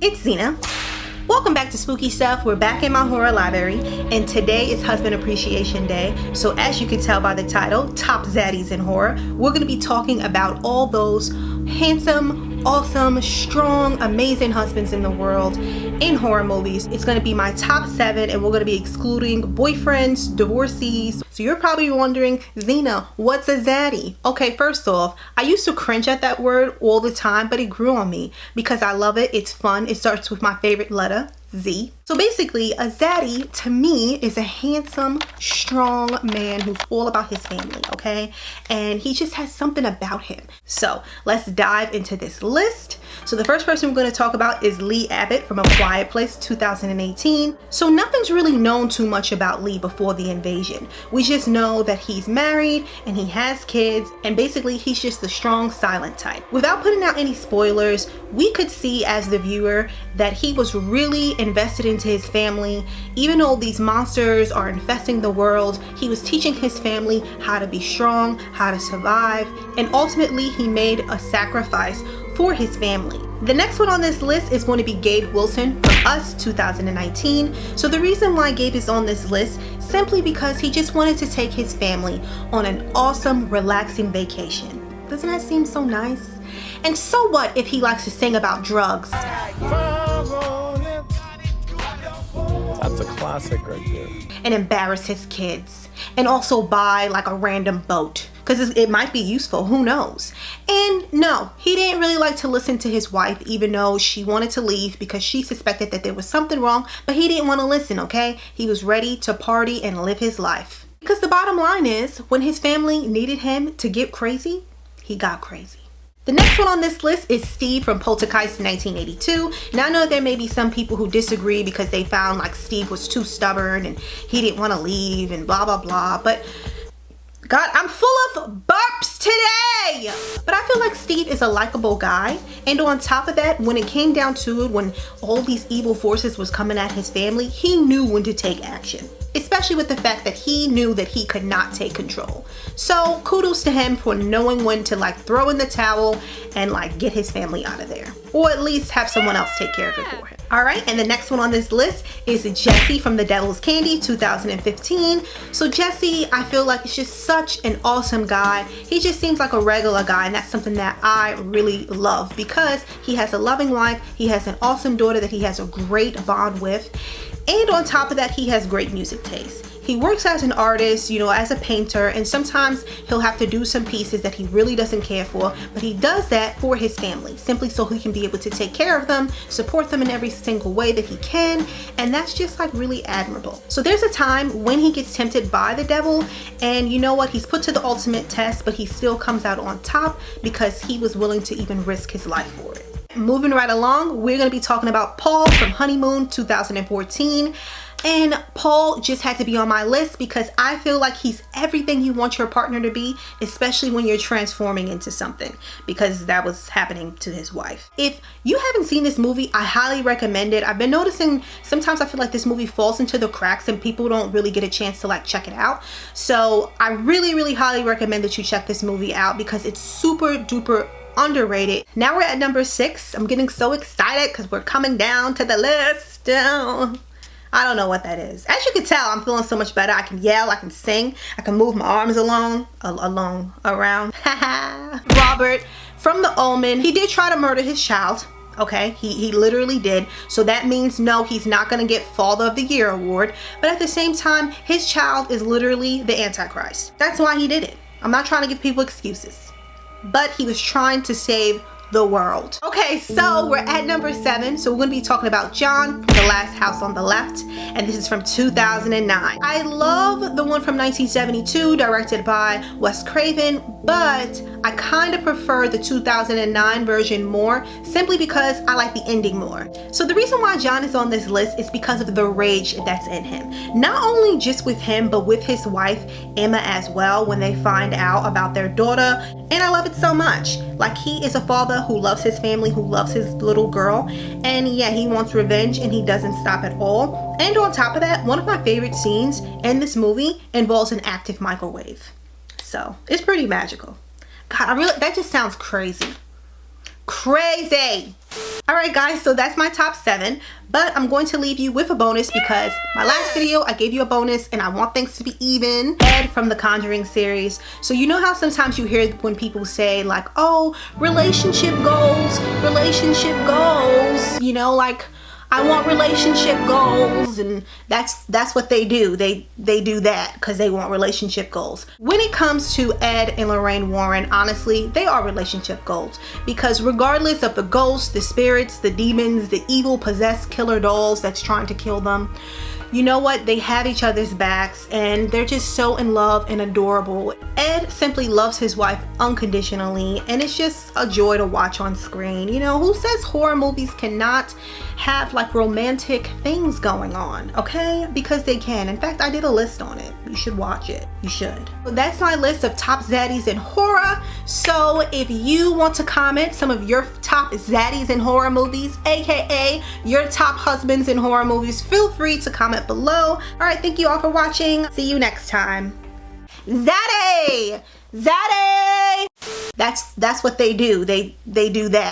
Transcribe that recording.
It's Zena. Welcome back to Spooky Stuff. We're back in my horror library, and today is Husband Appreciation Day. So as you can tell by the title, Top Zaddies in Horror, we're going to be talking about all those handsome, awesome, strong, amazing husbands in the world in horror movies. It's going to be my top 7, and we're going to be excluding boyfriends, divorcees. So you're probably wondering, Zena, what's a Zaddie? Okay, first off, I used to cringe at that word all the time, but it grew on me because I love it. It's fun. It starts with my favorite letter, Z. So basically, a Zaddie to me is a handsome, strong man who's all about his family, okay? And he just has something about him. So let's dive into this list. So the first person we're going to talk about is Lee Abbott from A Quiet Place 2018. So nothing's really known too much about Lee before the invasion. We just know that he's married and he has kids, and basically he's just the strong, silent type. Without putting out any spoilers, we could see as the viewer that he was really invested into his family. Even though these monsters are infesting the world, he was teaching his family how to be strong, how to survive, and ultimately he made a sacrifice for his family. The next one on this list is going to be Gabe Wilson from Us 2019. So the reason why Gabe is on this list, simply because he just wanted to take his family on an awesome, relaxing vacation. Doesn't that seem so nice? And so what if he likes to sing about drugs? That's a classic right there. And embarrass his kids. And also buy like a random boat, because it might be useful, who knows. And no, he didn't really like to listen to his wife, even though she wanted to leave because she suspected that there was something wrong, but he didn't want to listen, okay? He was ready to party and live his life. Because the bottom line is, when his family needed him to get crazy, he got crazy. The next one on this list is Steve from Poltergeist 1982. Now I know there may be some people who disagree because they found like Steve was too stubborn and he didn't want to leave and blah blah blah, but God, I'm full of burps today! But I feel like Steve is a likable guy, and on top of that, when it came down to it, when all these evil forces was coming at his family, he knew when to take action. Especially with the fact that he knew that he could not take control. So kudos to him for knowing when to like throw in the towel and like get his family out of there. Or at least have someone else take care of it for him. Alright, and the next one on this list is Jesse from The Devil's Candy 2015. So Jesse, I feel like is just such an awesome guy. He just seems like a regular guy, and that's something that I really love because he has a loving wife, he has an awesome daughter that he has a great bond with. And on top of that, he has great music taste. He works as an artist, you know, as a painter, and sometimes he'll have to do some pieces that he really doesn't care for, but he does that for his family, simply so he can be able to take care of them, support them in every single way that he can, and that's just like really admirable. So there's a time when he gets tempted by the devil, and you know what, he's put to the ultimate test, but he still comes out on top because he was willing to even risk his life for it. Moving right along, we're going to be talking about Paul from Honeymoon 2014. And Paul just had to be on my list because I feel like he's everything you want your partner to be, especially when you're transforming into something, because that was happening to his wife. If you haven't seen this movie, I highly recommend it. I've been noticing sometimes I feel like this movie falls into the cracks and people don't really get a chance to like check it out. So I really highly recommend that you check this movie out because it's super duper underrated. Now we're at number 6. I'm getting so excited because we're coming down to the list. I don't know what that is. As you can tell, I'm feeling so much better. I can yell, I can sing, I can move my arms around. Robert from The Omen. He did try to murder his child. Okay, he literally did. So that means no, he's not going to get Father of the Year award. But at the same time, his child is literally the Antichrist. That's why he did it. I'm not trying to give people excuses. But he was trying to save the world. Okay, so we're at number 7. So we're going to be talking about John from The Last House on the Left, and this is from 2009. I love the one from 1972 directed by Wes Craven, but I kind of prefer the 2009 version more, simply because I like the ending more. So the reason why John is on this list is because of the rage that's in him. Not only just with him, but with his wife, Emma, as well, when they find out about their daughter. And I love it so much. Like, he is a father who loves his family, who loves his little girl. And yeah, he wants revenge and he doesn't stop at all. And on top of that, one of my favorite scenes in this movie involves an active microwave. So it's pretty magical. God, that just sounds crazy. Crazy! Alright guys, so that's my top 7, but I'm going to leave you with a bonus because my last video I gave you a bonus and I want things to be even. Ed from the Conjuring series. So you know how sometimes you hear when people say like, oh, relationship goals, you know, like I want relationship goals, and that's what they do. They do that because they want relationship goals. When it comes to Ed and Lorraine Warren, honestly, they are relationship goals because regardless of the ghosts, the spirits, the demons, the evil possessed killer dolls that's trying to kill them, you know what? They have each other's backs and they're just so in love and adorable. Ed simply loves his wife unconditionally and it's just a joy to watch on screen. You know, who says horror movies cannot have like romantic things going on, okay? Because they can. In fact, I did a list on it. You should watch it. You should. So that's my list of top zaddies in horror. So if you want to comment some of your top zaddies in horror movies, aka your top husbands in horror movies, feel free to comment below. All right, thank you all for watching. See you next time. Zaddy! Zaddy! That's what they do. They do that.